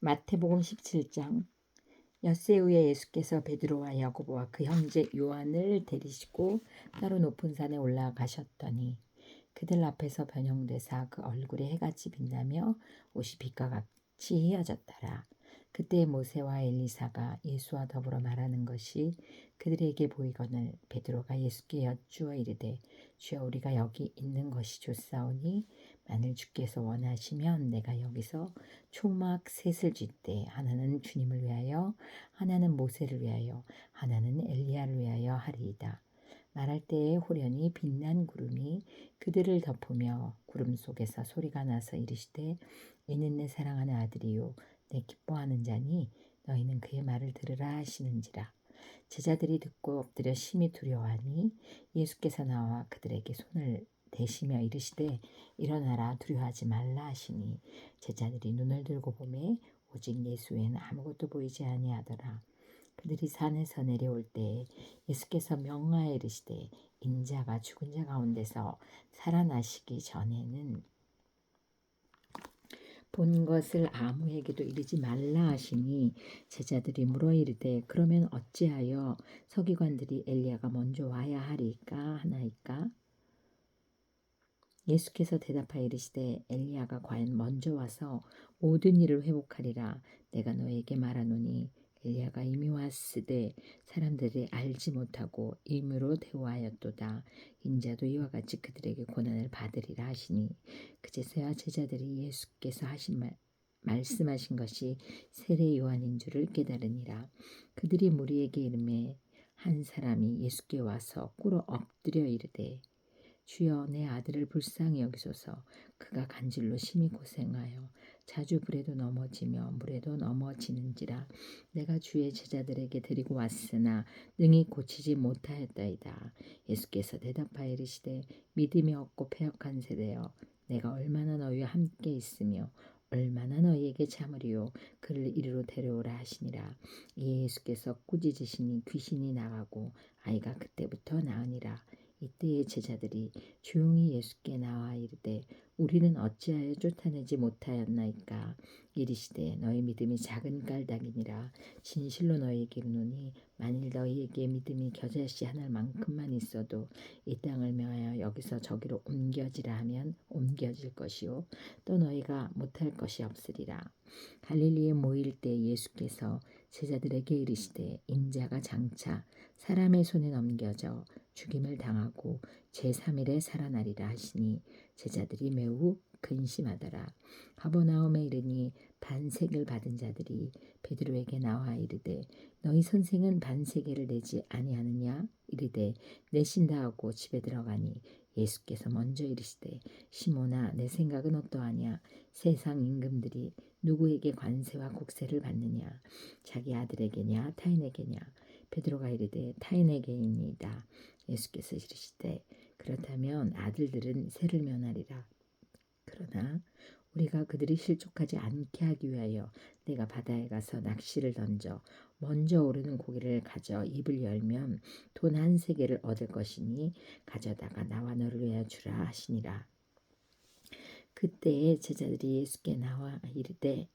마태복음 17장. 엿새 후에 예수께서 베드로와 야고보와 그 형제 요한을 데리시고 따로 높은 산에 올라가셨더니 그들 앞에서 변형되사 그 얼굴에 해같이 빛나며 옷이 빛과 같이 휘어졌더라. 그때 모세와 엘리사가 예수와 더불어 말하는 것이 그들에게 보이거늘 베드로가 예수께 여쭈어 이르되 주여 우리가 여기 있는 것이 좋사오니 만일 주께서 원하시면 내가 여기서 초막 셋을 쥐때 하나는 주님을 위하여 하나는 모세를 위하여 하나는 엘리야를 위하여 하리이다. 말할 때에 호련히 빛난 구름이 그들을 덮으며 구름 속에서 소리가 나서 이르시되 이는 내 사랑하는 아들이요 내 기뻐하는 자니 너희는 그의 말을 들으라 하시는지라. 제자들이 듣고 엎드려 심히 두려워하니 예수께서 나와 그들에게 손을 대시며 이르시되 일어나라 두려워하지 말라 하시니 제자들이 눈을 들고 보매 오직 예수 외에는 아무것도 보이지 아니하더라. 그들이 산에서 내려올 때에 예수께서 명하여 이르시되 인자가 죽은 자 가운데서 살아나시기 전에는 본 것을 아무에게도 이르지 말라 하시니 제자들이 물어 이르되 그러면 어찌하여 서기관들이 엘리야가 먼저 와야 하리까 하나이까? 예수께서 대답하여 이르시되 엘리야가 과연 먼저 와서 모든 일을 회복하리라. 내가 너에게 말하노니 엘리야가 이미 왔으되 사람들이 알지 못하고 임의로 대우하였도다. 인자도 이와 같이 그들에게 고난을 받으리라 하시니 그제서야 제자들이 예수께서 말씀하신 것이 세례 요한인 줄을 깨달으니라. 그들이 무리에게 이르매 한 사람이 예수께 와서 꿇어 엎드려 이르되 주여 내 아들을 불쌍히 여기소서. 그가 간질로 심히 고생하여 자주 불에도 넘어지며 물에도 넘어지는지라. 내가 주의 제자들에게 데리고 왔으나 능히 고치지 못하였다이다. 예수께서 대답하여 이르시되 믿음이 없고 패역한 세대여 내가 얼마나 너희와 함께 있으며 얼마나 너희에게 참으리요. 그를 이리로 데려오라 하시니라. 이에 예수께서 꾸짖으시니 귀신이 나가고 아이가 그때부터 나으니라. 이때의 제자들이 조용히 예수께 나와 이르되 우리는 어찌하여 쫓아내지 못하였나이까? 이르시되 너희 믿음이 작은 깔닥이니라. 진실로 너희에게 이르노니 만일 너희에게 믿음이 겨자씨 하나만큼만 있어도 이 땅을 명하여 여기서 저기로 옮겨지라 하면 옮겨질 것이요 또 너희가 못할 것이 없으리라. 갈릴리에 모일 때 예수께서 제자들에게 이르시되 인자가 장차 사람의 손에 넘겨져 죽임을 당하고 제3일에 살아나리라 하시니 제자들이 매우 근심하더라. 가버나움에 이르니 반세계를 받은 자들이 베드로에게 나와 이르되 너희 선생은 반세계를 내지 아니하느냐? 이르되 내신다 하고 집에 들어가니 예수께서 먼저 이르시되 시몬아 내 생각은 어떠하냐? 세상 임금들이 누구에게 관세와 국세를 받느냐? 자기 아들에게냐 타인에게냐? 베드로가 이르되 타인에게이니이다. 예수께서 이르시되 그렇다면 아들들은 세를 면하리라. 그러나 우리가 그들이 실족하지 않게 하기 위하여 내가 바다에 가서 낚시를 던져 먼저 오르는 고기를 가져 입을 열면 돈 한 세겔을 얻을 것이니 가져다가 나와 너를 위하여 주라 하시니라. 그때에 제자들이 예수께 나와 이르되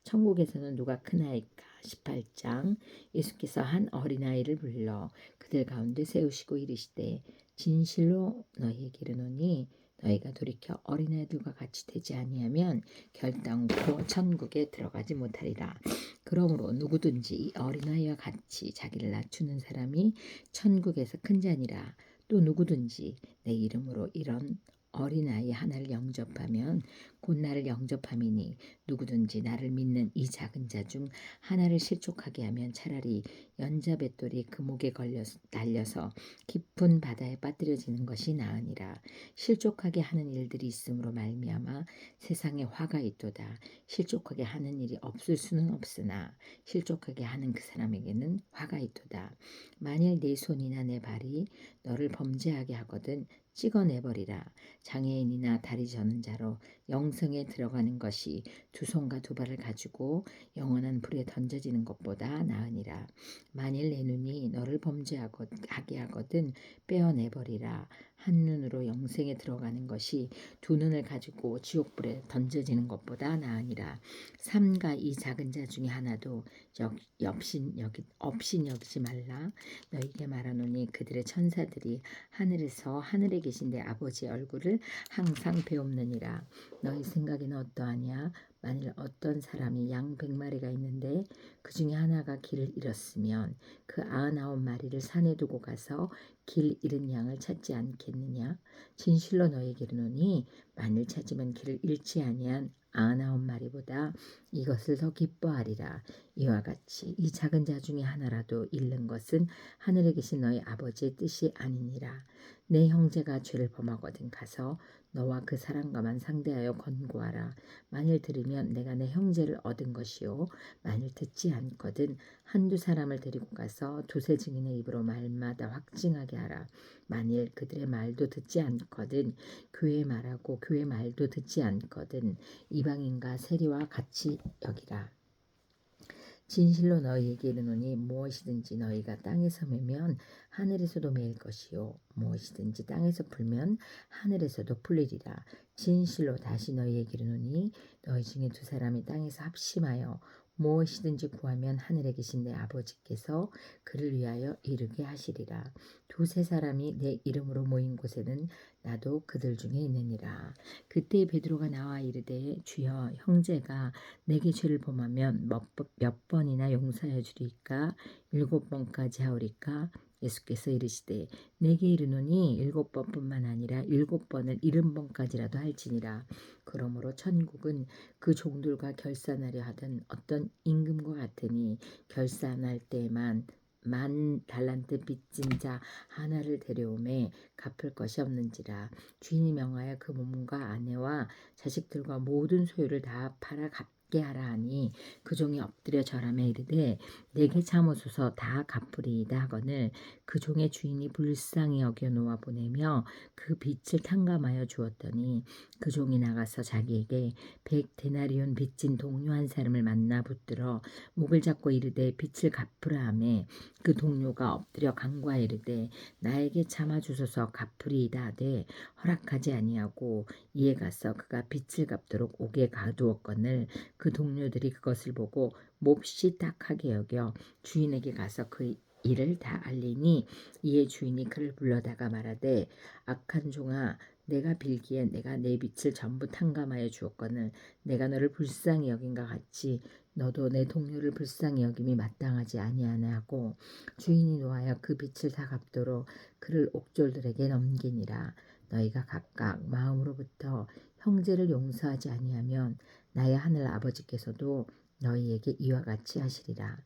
천국에서는 누가 크나이까? 18장. 예수께서 한 어린아이를 불러 그들 가운데 세우시고 이르시되 진실로 너희에게 이르노니 너희가 돌이켜 어린아이들과 같이 되지 아니하면 결단코 천국에 들어가지 못하리라. 그러므로 누구든지 이 어린아이와 같이 자기를 낮추는 사람이 천국에서 큰 자니라. 또 누구든지 내 이름으로 이런 어린아이 하나를 영접하면 곧 나를 영접함이니 누구든지 나를 믿는 이 작은 자 중 하나를 실족하게 하면 차라리 연자뱃돌이 그 목에 걸려서 날려서 깊은 바다에 빠뜨려지는 것이 나으니라. 실족하게 하는 일들이 있음으로 말미암아 세상에 화가 있도다. 실족하게 하는 일이 없을 수는 없으나 실족하게 하는 그 사람에게는 화가 있도다. 만일 내 손이나 내 발이 너를 범죄하게 하거든 찍어내버리라. 장애인이나 다리 저는 자로 영성에 들어가는 것이 두 손과 두 발을 가지고 영원한 불에 던져지는 것보다 나으니라. 만일 내 눈이 너를 범죄하게 하거든 빼어내버리라. 한눈으로 영생에 들어가는 것이 두 눈을 가지고 지옥불에 던져지는 것보다 나으니라. 삼가 이 작은 자 중에 하나도 업신 여기지 말라. 너희에게 말하노니 그들의 천사들이 하늘에서 하늘에 계신 내 아버지의 얼굴을 항상 배옵느니라. 너희 생각에는 어떠하냐? 만일 어떤 사람이 양 100마리가 있는데 그 중에 하나가 길을 잃었으면 그 99마리를 산에 두고 가서 길 잃은 양을 찾지 않겠느냐? 진실로 너희에게 이르노니 만일 찾으면 길을 잃지 아니한 99마리보다 이것을 더 기뻐하리라. 이와 같이 이 작은 자 중에 하나라도 잃는 것은 하늘에 계신 너희 아버지의 뜻이 아니니라. 내 형제가 죄를 범하거든 가서 너와 그 사람과만 상대하여 권고하라. 만일 들으면 내가 내 형제를 얻은 것이요 만일 듣지 않거든 한두 사람을 데리고 가서 두세 증인의 입으로 말마다 확증하게 하라. 만일 그들의 말도 듣지 않거든 교회 말하고 교회 말도 듣지 않거든 이방인과 세리와 같이 여기라. 진실로 너희에게 이르노니 무엇이든지 너희가 땅에서 매면 하늘에서도 매일 것이요 무엇이든지 땅에서 풀면 하늘에서도 풀리리라. 진실로 다시 너희에게 이르노니 너희 중에 두 사람이 땅에서 합심하여 무엇이든지 구하면 하늘에 계신 내 아버지께서 그를 위하여 이루게 하시리라. 두세 사람이 내 이름으로 모인 곳에는 나도 그들 중에 있느니라. 그때 베드로가 나와 이르되 주여 형제가 내게 죄를 범하면 몇 번이나 용서하여 주리까? 7번까지 하오리까? 예수께서 이르시되 내게 이르노니 7번뿐만 아니라 7번을 70번까지라도 할지니라. 그러므로 천국은 그 종들과 결산하려 하던 어떤 임금과 같으니 결산할 때에만 10,000달란트 빚진 자 하나를 데려오매 갚을 것이 없는지라. 주인이 명하여 그 몸과 아내와 자식들과 모든 소유를 다 팔아 갚게 하라 하니 그 종이 엎드려 절하며 이르되 내게 참으소서 다 갚으리이다 하거늘 그 종의 주인이 불쌍히 여겨 놓아 보내며 그 빚을 탕감하여 주었더니 그 종이 나가서 자기에게 100데나리온 빚진 동료 한 사람을 만나 붙들어 목을 잡고 이르되 빚을 갚으라 하매 그 동료가 엎드려 간구하여 이르되 나에게 참아주소서 갚으리이다 하되 허락하지 아니하고 이에 가서 그가 빚을 갚도록 옥에 가두었거늘 그 동료들이 그것을 보고 몹시 딱하게 여겨 주인에게 가서 그 일을 다 알리니 이에 주인이 그를 불러다가 말하되 악한 종아 내가 빌기에 내가 내 빚을 전부 탕감하여 주었거늘 내가 너를 불쌍히 여긴과 같이 너도 내 동료를 불쌍히 여김이 마땅하지 아니하나 하고 주인이 노하여 그 빚을 다 갚도록 그를 옥졸들에게 넘기니라. 너희가 각각 마음으로부터 형제를 용서하지 아니하면 나의 하늘 아버지께서도 너희에게 이와 같이 하시리라.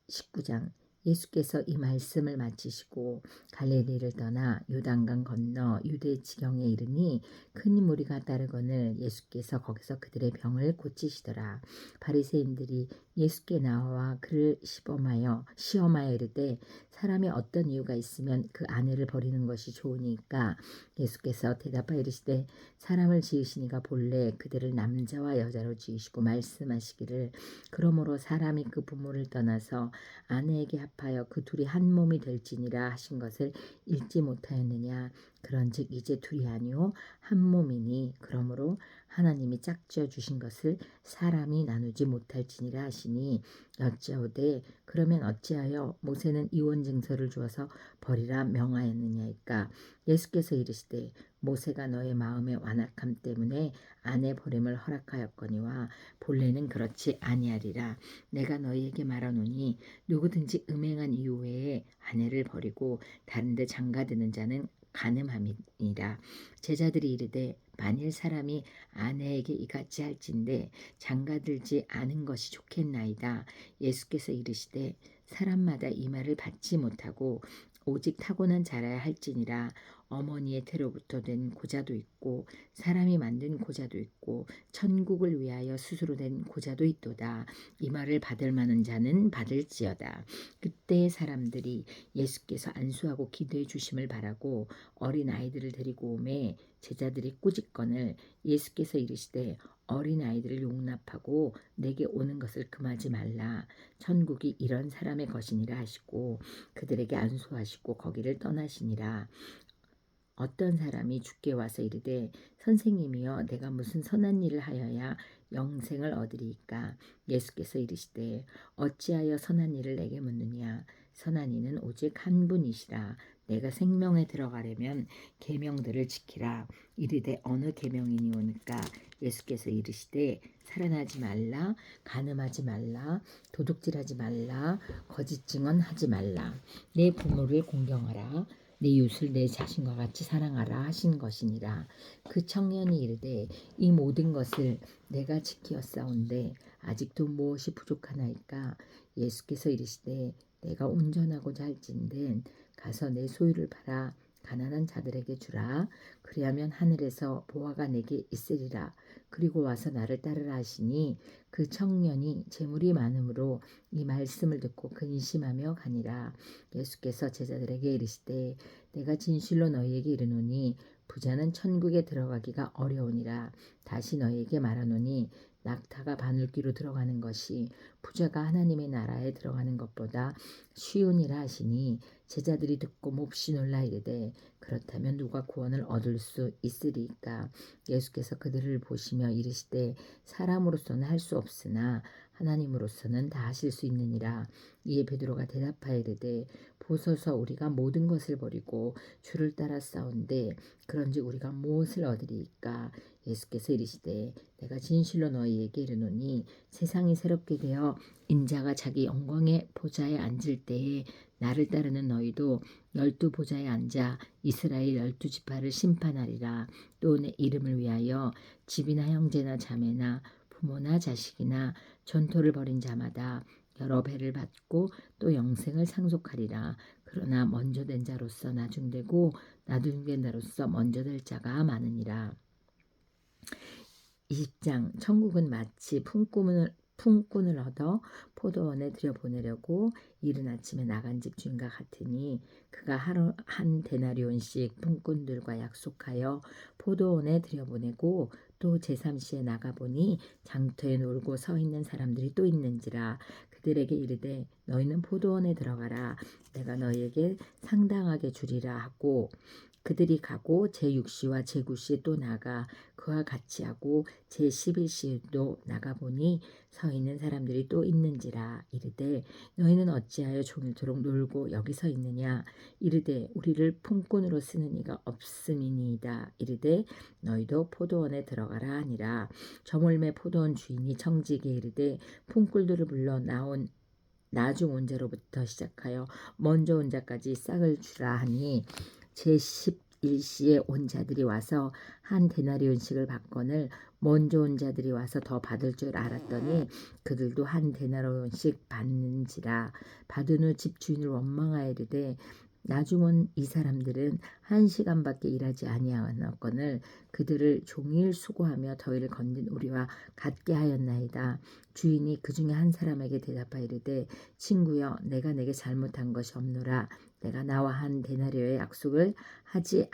19장 예수께서 이 말씀을 마치시고 갈릴리를 떠나 요단강 건너 유대 지경에 이르니 큰 무리가 따르거늘 예수께서 거기서 그들의 병을 고치시더라. 바리새인들이 예수께 나와 그를 시험하여 이르되 사람이 어떤 이유가 있으면 그 아내를 버리는 것이 좋으니까 예수께서 대답하여 이르시되 사람을 지으시니가 본래 그들을 남자와 여자로 지으시고 말씀하시기를 그러므로 사람이 그 부모를 떠나서 아내에게 합하여 그 둘이 한 몸이 될지니라 하신 것을 읽지 못하였느냐. 그런즉 이제 둘이 아니요 한 몸이니 그러므로 하나님이 짝지어 주신 것을 사람이 나누지 못할지니라 하시니 여짜오되 그러면 어찌하여 모세는 이혼 증서를 주어서 버리라 명하였느냐이까. 예수께서 이르시되 모세가 너의 마음의 완악함 때문에 아내 버림을 허락하였거니와 본래는 그렇지 아니하리라. 내가 너희에게 말하노니 누구든지 음행한 이유 외에 아내를 버리고 다른 데 장가드는 자는 간음함이니라. 제자들이 이르되 만일 사람이 아내에게 이같이 할진대 장가들지 않은 것이 좋겠나이다. 예수께서 이르시되 사람마다 이 말을 받지 못하고 오직 타고난 자라야 할지니라. 어머니의 태로부터 된 고자도 있고 사람이 만든 고자도 있고 천국을 위하여 스스로 된 고자도 있도다. 이 말을 받을 만한 자는 받을지어다. 그때 사람들이 예수께서 안수하고 기도해 주심을 바라고 어린 아이들을 데리고 오매 제자들이 꾸짖거늘 예수께서 이르시되 어린 아이들을 용납하고 내게 오는 것을 금하지 말라. 천국이 이런 사람의 것이니라 하시고 그들에게 안수하시고 거기를 떠나시니라. 어떤 사람이 주께 와서 이르되 선생님이여 내가 무슨 선한 일을 하여야 영생을 얻으리이까. 예수께서 이르시되 어찌하여 선한 일을 내게 묻느냐. 선한 이는 오직 한 분이시라. 내가 생명에 들어가려면 계명들을 지키라. 이르되 어느 계명이니오니까. 예수께서 이르시되 살인하지 말라, 간음하지 말라, 도둑질하지 말라, 거짓 증언하지 말라, 내 부모를 공경하라, 내 이웃을 내 자신과 같이 사랑하라 하신 것이니라. 그 청년이 이르되 이 모든 것을 내가 지키었사온데 아직도 무엇이 부족하나이까. 예수께서 이르시되 내가 온전하고자 할진된 가서 내 소유를 팔아 가난한 자들에게 주라. 그리하면 하늘에서 보화가 내게 있으리라. 그리고 와서 나를 따르라 하시니 그 청년이 재물이 많음으로 이 말씀을 듣고 근심하며 가니라. 예수께서 제자들에게 이르시되 내가 진실로 너희에게 이르노니 부자는 천국에 들어가기가 어려우니라. 다시 너희에게 말하노니 낙타가 바늘귀로 들어가는 것이 부자가 하나님의 나라에 들어가는 것보다 쉬우니라 하시니 제자들이 듣고 몹시 놀라 이르되 그렇다면 누가 구원을 얻을 수 있으리이까. 예수께서 그들을 보시며 이르시되 사람으로서는 할 수 없으나 하나님으로서는 다 하실 수 있느니라. 이에 베드로가 대답하여 이르되 보소서 우리가 모든 것을 버리고 주를 따라 싸운데 그런즉 우리가 무엇을 얻으리이까. 예수께서 이르시되 내가 진실로 너희에게 이르노니 세상이 새롭게 되어 인자가 자기 영광의 보좌에 앉을 때에 나를 따르는 너희도 12 보좌에 앉아 이스라엘 12 지파를 심판하리라. 또 내 이름을 위하여 집이나 형제나 자매나 부모나 자식이나 전토를 벌인 자마다 여러 배를 받고 또 영생을 상속하리라. 그러나 먼저 된 자로서 나중되고 나중된 자로서 먼저 될 자가 많으니라. 20장. 천국은 마치 품꾼을 얻어 포도원에 들여보내려고 이른 아침에 나간 집 주인과 같으니 그가 하루 한 데나리온씩 품꾼들과 약속하여 포도원에 들여보내고 또 제3시에 나가보니 장터에 놀고 서 있는 사람들이 또 있는지라. 그들에게 이르되 너희는 포도원에 들어가라. 내가 너희에게 상당하게 주리라 하고 그들이 가고 제6시와 제9시에 또 나가 그와 같이 하고 제11시에도 나가보니 서 있는 사람들이 또 있는지라. 이르되 너희는 어찌하여 종일토록 놀고 여기 서 있느냐. 이르되 우리를 품꾼으로 쓰는 이가 없음이니이다. 이르되 너희도 포도원에 들어가라 하니라. 저물매 포도원 주인이 청지기에 이르되 품꾼들을 불러 나중 온 자로부터 시작하여 먼저 온 자까지 싹을 주라 하니 제11시에 온 자들이 와서 한 데나리온씩을 받거늘 먼저 온 자들이 와서 더 받을 줄 알았더니 그들도 한 데나리온씩 받는지라. 받은 후 집주인을 원망하여 이르되 나중 온 이 사람들은 1시간밖에 일하지 아니하였거늘 그들을 종일 수고하며 더위를 건진 우리와 같게 하였나이다. 주인이 그 중에 한 사람에게 대답하여 이르되 친구여 내가 내게 잘못한 것이 없노라. 내가 나와 한 데나리오의 약속을 하지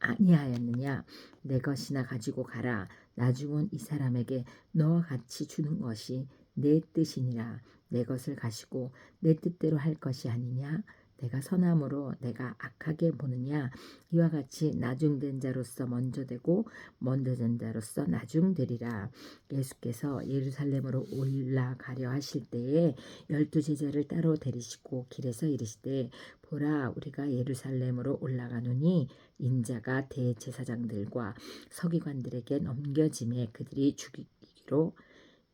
아니하였느냐. 내 것이나 가지고 가라. 나중 온 이 사람에게 너와 같이 주는 것이 내 뜻이니라. 내 것을 가시고 내 뜻대로 할 것이 아니냐. 내가 선함으로 내가 악하게 보느냐. 이와 같이 나중된 자로서 먼저 되고 먼저 된 자로서 나중되리라. 예수께서 예루살렘으로 올라가려 하실 때에 12 제자를 따로 데리시고 길에서 이르시되 보라 우리가 예루살렘으로 올라가노니 인자가 대제사장들과 서기관들에게 넘겨짐에 그들이 죽이기로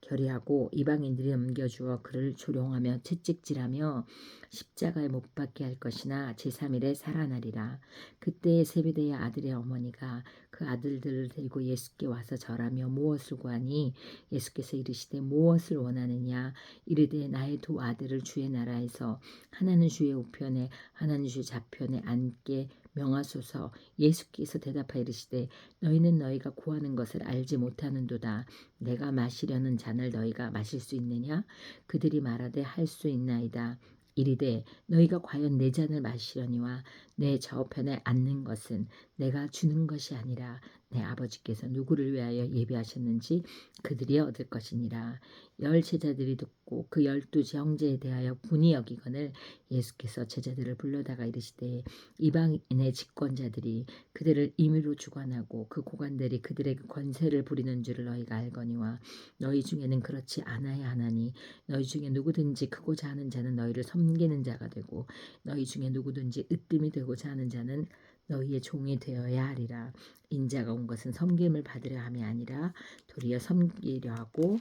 결의하고 이방인들이 넘겨주어 그를 조롱하며 채찍질하며 십자가에 못 박게 할 것이나 제3일에 살아나리라. 그때에 세베대의 아들의 어머니가 그 아들들을 데리고 예수께 와서 절하며 무엇을 구하니 예수께서 이르시되 무엇을 원하느냐. 이르되 나의 두 아들을 주의 나라에서 하나는 주의 우편에 하나는 주의 좌편에 앉게 명하소서. 예수께서 대답하여 이르시되 너희는 너희가 구하는 것을 알지 못하는도다. 내가 마시려는 잔을 너희가 마실 수 있느냐. 그들이 말하되 할 수 있나이다. 이르되 너희가 과연 내 잔을 마시려니와 내 좌우편에 앉는 것은 내가 주는 것이 아니라 내 아버지께서 누구를 위하여 예비하셨는지 그들이 얻을 것이니라. 10 제자들이 듣고 그 12 형제에 대하여 분이 여기거늘 예수께서 제자들을 불러다가 이르시되 이방인의 집권자들이 그들을 임의로 주관하고 그 고관들이 그들에게 권세를 부리는 줄을 너희가 알거니와 너희 중에는 그렇지 않아야 하나니 너희 중에 누구든지 크고자 하는 자는 너희를 섬기는 자가 되고 너희 중에 누구든지 으뜸이 되고자 하는 자는 너희의 종이 되어야 하리라. 인자가 온 것은 섬김을 받으려 함이 아니라 도리어 섬기려 하고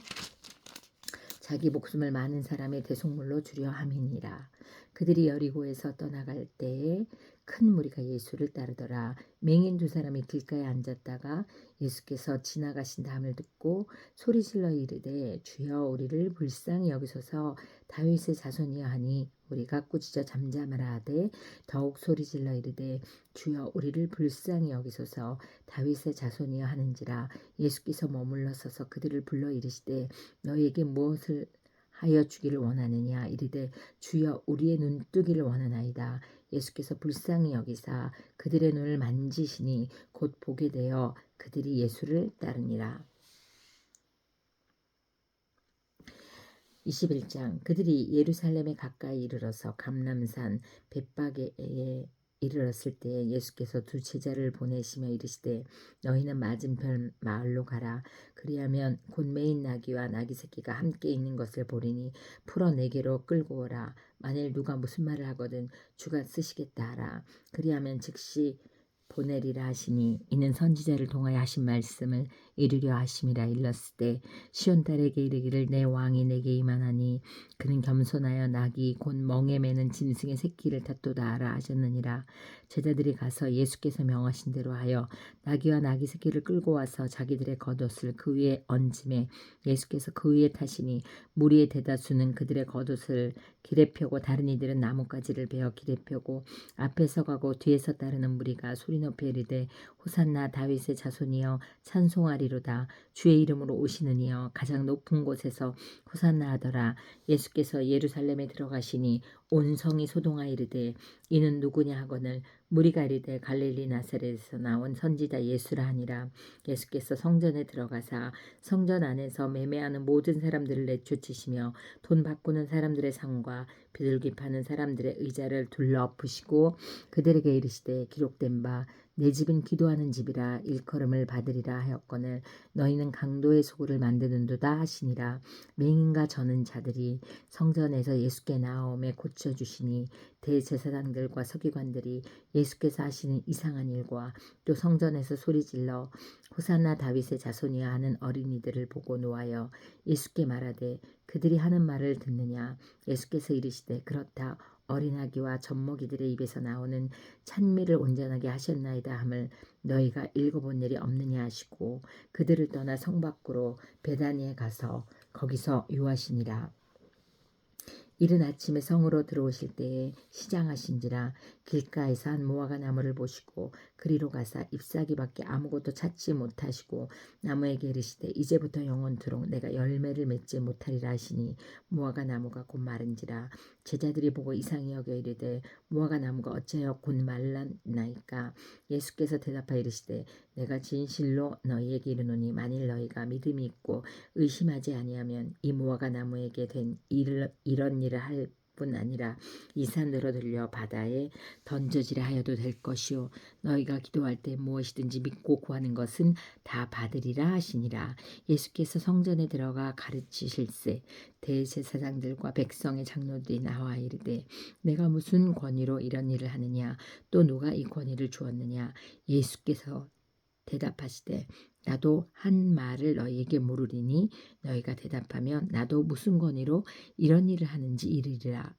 자기 목숨을 많은 사람의 대속물로 주려 함이니라. 그들이 여리고에서 떠나갈 때에 큰 무리가 예수를 따르더라. 맹인 2 사람이 길가에 앉았다가 예수께서 지나가신 다음을 듣고 소리질러 이르되 주여 우리를 불쌍히 여기소서. 다윗의 자손이여 하니 우리가 꾸짖어 잠잠하라 하되 더욱 소리질러 이르되 주여 우리를 불쌍히 여기소서. 다윗의 자손이여 하는지라. 예수께서 머물러 서서 그들을 불러 이르시되 너희에게 무엇을 하여 주기를 원하느냐. 이르되 주여 우리의 눈뜨기를 원하나이다. 예수께서 불쌍히 여기사 그들의 눈을 만지시니 곧 보게 되어 그들이 예수를 따르니라. 21장. 그들이 예루살렘에 가까이 이르러서 감람산 벳바게에 이르렀을 때 예수께서 2 제자를 보내시며 이르시되 너희는 맞은편 마을로 가라. 그리하면 곧 매인 나귀와 나귀 새끼가 함께 있는 것을 보리니 풀어 내게로 끌고 오라. 만일 누가 무슨 말을 하거든 주가 쓰시겠다 하라. 그리하면 즉시 보내리라 하시니 이는 선지자를 통하여 하신 말씀을 이루려 하심이라. 일렀을 시온 딸에게 이르기를 내 왕이 내게 임하나니 그는 겸손하여 나귀 곧 멍에 매는 짐승의 새끼를 탔도다 하라 하셨느니라. 제자들이 가서 예수께서 명하신 대로 하여 나귀와 나귀 새끼를 끌고 와서 자기들의 겉옷을 그 위에 얹음에 예수께서 그 위에 타시니 무리의 대다수는 그들의 겉옷을 길에 펴고 다른 이들은 나뭇가지를 베어 길에 펴고 앞에서 가고 뒤에서 따르는 무리가 소리 높여 이르되 호산나 다윗의 자손이여 찬송하리로다. 주의 이름으로 오시는 이여 가장 높은 곳에서 호산나 하더라. 예수께서 예루살렘에 들어가시니 온 성이 소동하여 이르되 이는 누구냐 하거늘 무리가 이르되 갈릴리 나사렛에서 나온 선지자 예수라 하니라. 예수께서 성전에 들어가사 성전 안에서 매매하는 모든 사람들을 내쫓으시며 돈 바꾸는 사람들의 상과 비둘기 파는 사람들의 의자를 둘러 엎으시고 그들에게 이르시되 기록된 바 내 집은 기도하는 집이라 일컬음을 받으리라 하였거늘 너희는 강도의 소굴을 만드는도다 하시니라. 맹인과 저는 자들이 성전에서 예수께 나아오매 고쳐주시니 대제사장들과 서기관들이 예수께서 하시는 이상한 일과 또 성전에서 소리질러 호산나 다윗의 자손이여 하는 어린이들을 보고 노하여 예수께 말하되 그들이 하는 말을 듣느냐. 예수께서 이르시되 그렇다. 어린아기와 젖먹이들의 입에서 나오는 찬미를 온전하게 하셨나이다 함을 너희가 읽어본 일이 없느냐 하시고 그들을 떠나 성 밖으로 베다니에 가서 거기서 유하시니라. 이른 아침에 성으로 들어오실 때에 시장하신지라. 길가에서 한 무화과 나무를 보시고 그리로 가사 잎사귀밖에 아무것도 찾지 못하시고 나무에게 이르시되 이제부터 영원토록 내가 열매를 맺지 못하리라 하시니 무화과 나무가 곧 마른지라. 제자들이 보고 이상히 여겨 이르되 무화과 나무가 어찌하여 곧 말랐나이까. 예수께서 대답하여 이르시되 내가 진실로 너희에게 이르노니 만일 너희가 믿음이 있고 의심하지 아니하면 이 무화과 나무에게 된 이런 일을 할 뿐 아니라 이 산으로 들려 바다에 던져지라 하여도 될 것이요 너희가 기도할 때 무엇이든지 믿고 구하는 것은 다 받으리라 하시니라. 예수께서 성전에 들어가 가르치실세 대제사장들과 백성의 장로들이 나와 이르되 내가 무슨 권위로 이런 일을 하느냐 또 누가 이 권위를 주었느냐. 예수께서 대답하시되 나도 한 말을 너희에게 물으리니 너희가 대답하면 나도 무슨 권위로 이런 일을 하는지 이르리라.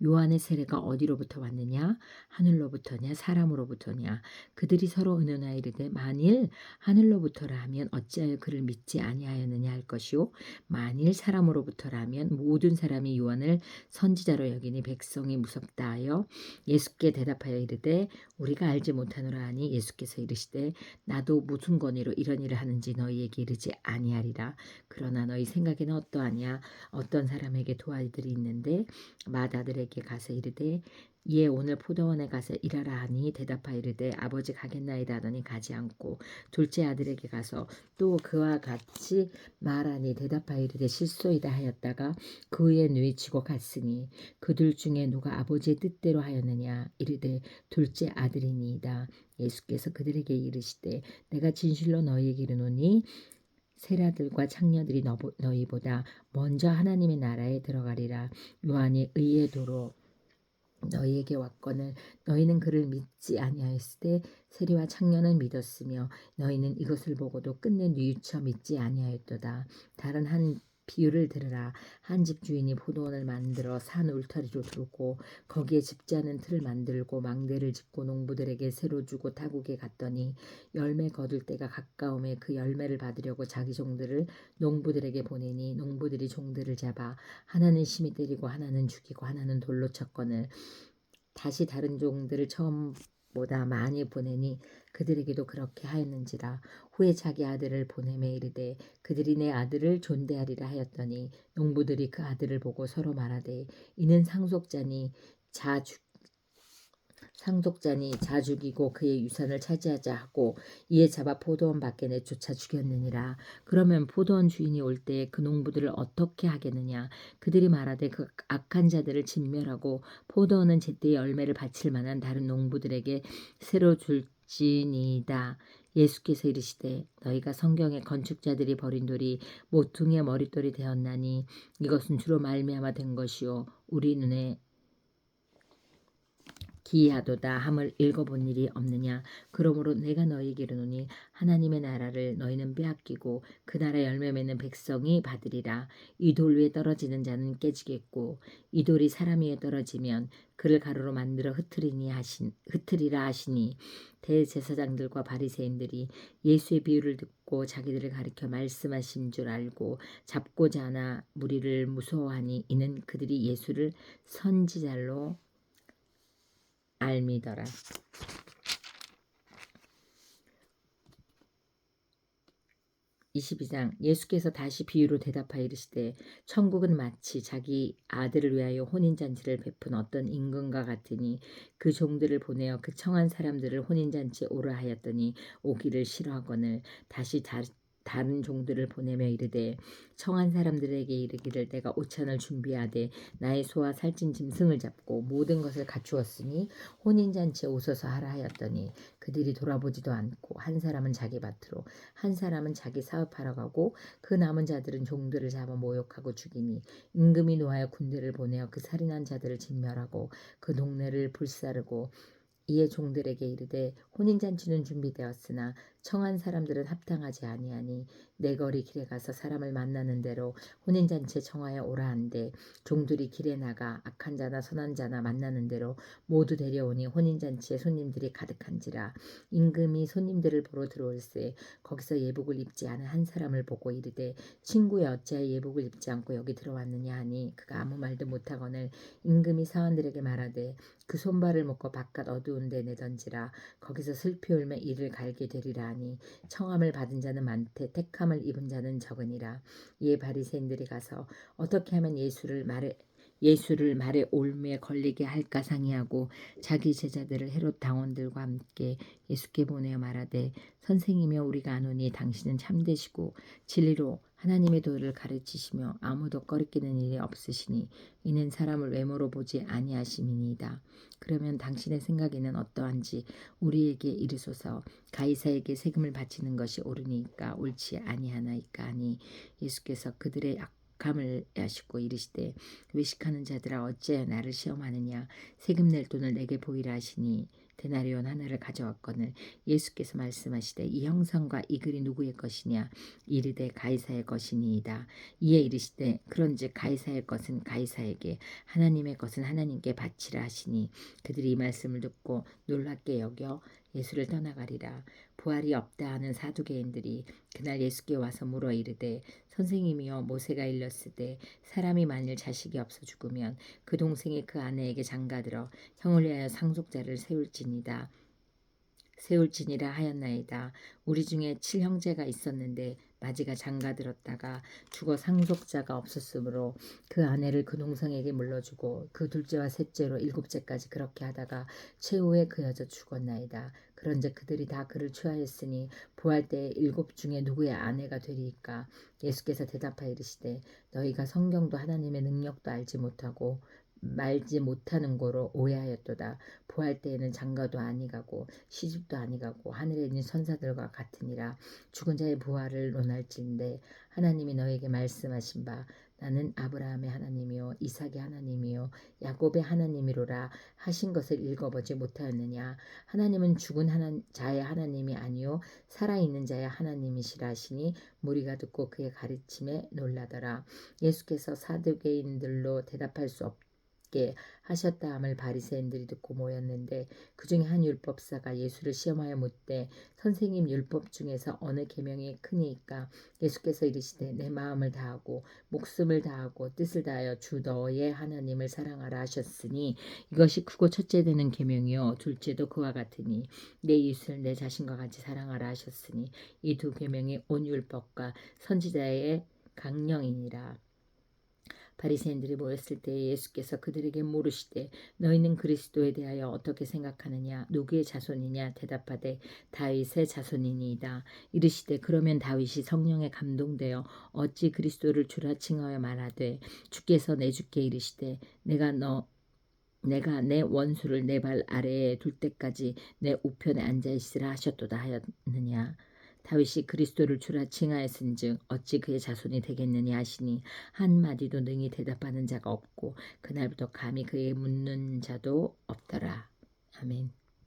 요한의 세례가 어디로부터 왔느냐? 하늘로부터냐? 사람으로부터냐? 그들이 서로 의논하여 이르되 만일 하늘로부터라 하면 어찌하여 그를 믿지 아니하였느냐 할 것이요 만일 사람으로부터라 하면 모든 사람이 요한을 선지자로 여기니 백성이 무섭다 하여 예수께 대답하여 이르되 우리가 알지 못하노라 하니 예수께서 이르시되 나도 무슨 권위로 이런 일을 하는지 너희에게 이르지 아니하리라. 그러나 너희 생각에는 어떠하냐? 어떤 사람에게 두 아이들이 있는데 맏아들에게 가서 이르되 이에 오늘 포도원에 가서 일하라 하니 대답하여 이르되 아버지 가겠나이다 하더니 가지 않고 둘째 아들에게 가서 또 그와 같이 말하니 대답하여 이르되 실소이다 하였다가 그 후에 누이치고 갔으니 그들 중에 누가 아버지의 뜻대로 하였느냐 이르되 둘째 아들이니이다. 예수께서 그들에게 이르시되 내가 진실로 너희에게 이르노니 세라들과 창녀들이 너희보다 먼저 하나님의 나라에 들어가리라. 요한이 의의 도로 너희에게 왔거늘 너희는 그를 믿지 아니하였으되 세리와 창녀는 믿었으며 너희는 이것을 보고도 끝내 뉘우쳐 믿지 아니하였도다. 다른 한 비유를 들으라. 한 집 주인이 포도원을 만들어 산 울타리로 두고 거기에 집자는 틀을 만들고 망대를 짓고 농부들에게 새로 주고 타국에 갔더니 열매 거둘 때가 가까움에 그 열매를 받으려고 자기 종들을 농부들에게 보내니 농부들이 종들을 잡아 하나는 심히 때리고 하나는 죽이고 하나는 돌로 쳤거늘 다시 다른 종들을 처음보다 많이 보내니 그들에게도 그렇게 하였는지라. 후에 자기 아들을 보내매 이르되 그들이 내 아들을 존대하리라 하였더니 농부들이 그 아들을 보고 서로 말하되 이는 상속자니 자 죽이고 그의 유산을 차지하자 하고 이에 잡아 포도원 밖에 내쫓아 죽였느니라. 그러면 포도원 주인이 올 때 그 농부들을 어떻게 하겠느냐. 그들이 말하되 그 악한 자들을 진멸하고 포도원은 제때 열매를 바칠 만한 다른 농부들에게 새로 줄지니이다. 예수께서 이르시되 너희가 성경에 건축자들이 버린 돌이 모퉁이의 머릿돌이 되었나니 이것은 주로 말미암아 된 것이요 우리 눈에 기이하도다 함을 읽어본 일이 없느냐. 그러므로 내가 너희에게 이르노니 하나님의 나라를 너희는 빼앗기고 그 나라 열매 맺는 백성이 받으리라. 이 돌 위에 떨어지는 자는 깨지겠고 이 돌이 사람 위에 떨어지면 그를 가루로 만들어 흩으리라 하시니 대제사장들과 바리새인들이 예수의 비유를 듣고 자기들을 가리켜 말씀하신 줄 알고 잡고자 하나 무리를 무서워하니 이는 그들이 예수를 선지자로 알미더라. 22장 예수께서 다시 비유로 대답하여 이르시되 천국은 마치 자기 아들을 위하여 혼인잔치를 베푼 어떤 임금과 같으니 그 종들을 보내어 그 청한 사람들을 혼인잔치에 오라 하였더니 오기를 싫어하거늘 다시 다른 종들을 보내며 이르되 청한 사람들에게 이르기를 내가 오찬을 준비하되 나의 소와 살찐 짐승을 잡고 모든 것을 갖추었으니 혼인잔치에 오소서 하라 하였더니 그들이 돌아보지도 않고 한 사람은 자기 밭으로 한 사람은 자기 사업하러 가고 그 남은 자들은 종들을 잡아 모욕하고 죽이니 임금이 노하여 군대를 보내어 그 살인한 자들을 진멸하고 그 동네를 불사르고 이에 종들에게 이르되 혼인잔치는 준비되었으나 청한 사람들은 합당하지 아니하니 내 거리 길에 가서 사람을 만나는 대로 혼인잔치에 청하여 오라 한데 종들이 길에 나가 악한 자나 선한 자나 만나는 대로 모두 데려오니 혼인잔치에 손님들이 가득한지라. 임금이 손님들을 보러 들어올세 거기서 예복을 입지 않은 한 사람을 보고 이르되 친구여 어찌하여 예복을 입지 않고 여기 들어왔느냐 하니 그가 아무 말도 못하거늘 임금이 사원들에게 말하되 그 손발을 묶어 바깥 어두운 데 내던지라. 거기서 슬피 울며 이를 갈게 되리라 하니 청함을 받은 자는 많되 택함을 입은 자는 적으니라. 이에 바리새인들이 가서 어떻게 하면 예수를 말에 올무에 걸리게 할까 상의하고 자기 제자들을 헤롯 당원들과 함께 예수께 보내어 말하되 선생이며 우리가 아노니 당신은 참되시고 진리로 하나님의 도를 가르치시며 아무도 꺼리끼는 일이 없으시니 이는 사람을 외모로 보지 아니하심이니이다. 그러면 당신의 생각에는 어떠한지 우리에게 이르소서. 가이사에게 세금을 바치는 것이 옳으니까 옳지 아니하나이까 하니 예수께서 그들의 감을 야시고 이르시되 외식하는 자들아 어찌하여 나를 시험하느냐. 세금 낼 돈을 내게 보이라 하시니 데나리온 하나를 가져왔거늘 예수께서 말씀하시되 이 형상과 이 글이 누구의 것이냐. 이르되 가이사의 것이니이다. 이에 이르시되 그런즉 가이사의 것은 가이사에게 하나님의 것은 하나님께 바치라 하시니 그들이 이 말씀을 듣고 놀랍게 여겨 예수를 떠나가리라. 부활이 없다 하는 사두개인들이 그날 예수께 와서 물어 이르되 선생님이여 모세가 일렀으되 사람이 만일 자식이 없어 죽으면 그 동생이 그 아내에게 장가들어 형을 위하여 상속자를 세울지니라 하였나이다. 우리 중에 7형제가 있었는데 맞이가 장가들었다가 죽어 상속자가 없었으므로 그 아내를 그 동생에게 물려주고 그 둘째와 셋째로 일곱째까지 그렇게 하다가 최후에 그 여자 죽었나이다. 그런즉 그들이 다 그를 취하였으니 부활 때에 일곱 중에 누구의 아내가 되리이까? 예수께서 대답하여 이르시되 너희가 성경도 하나님의 능력도 알지 못하고 말지 못하는 거로 오해하였도다. 부활 때에는 장가도 아니가고 시집도 아니가고 하늘에 있는 천사들과 같으니라. 죽은 자의 부활을 논할진대 하나님이 너에게 말씀하신 바 나는 아브라함의 하나님이요 이삭의 하나님이요 야곱의 하나님이로라 하신 것을 읽어보지 못하였느냐. 하나님은 죽은 자의 하나님이 아니요 살아있는 자의 하나님이시라 하시니 무리가 듣고 그의 가르침에 놀라더라. 예수께서 사두개인들로 대답할 수 없게 하셨다 함을 바리새인들이 듣고 모였는데 그 중에 한 율법사가 예수를 시험하여 묻되 선생님 율법 중에서 어느 계명이 크니이까? 예수께서 이르시되 내 마음을 다하고 목숨을 다하고 뜻을 다하여 주 너의 하나님을 사랑하라 하셨으니 이것이 크고 첫째 되는 계명이요 둘째도 그와 같으니 내 이웃을 내 자신과 같이 사랑하라 하셨으니 이 두 계명이 온 율법과 선지자의 강령이니라. 바리새인들이 모였을 때에 예수께서 그들에게 물으시되 너희는 그리스도에 대하여 어떻게 생각하느냐? 누구의 자손이냐? 대답하되 다윗의 자손이니이다. 이르시되 그러면 다윗이 성령에 감동되어 어찌 그리스도를 주라 칭하여 말하되 주께서 내 주께 이르시되 내가 내 원수를 내 발 아래에 둘 때까지 내 우편에 앉아 있으라 하셨도다 하였느냐. 다윗이 그리스도를 주라 칭하였은즉 어찌 그의 자손이 되겠느냐 하시니 한마디도 능히 대답하는 자가 없고 그날부터 감히 그에게 묻는 자도 없더라. 아멘.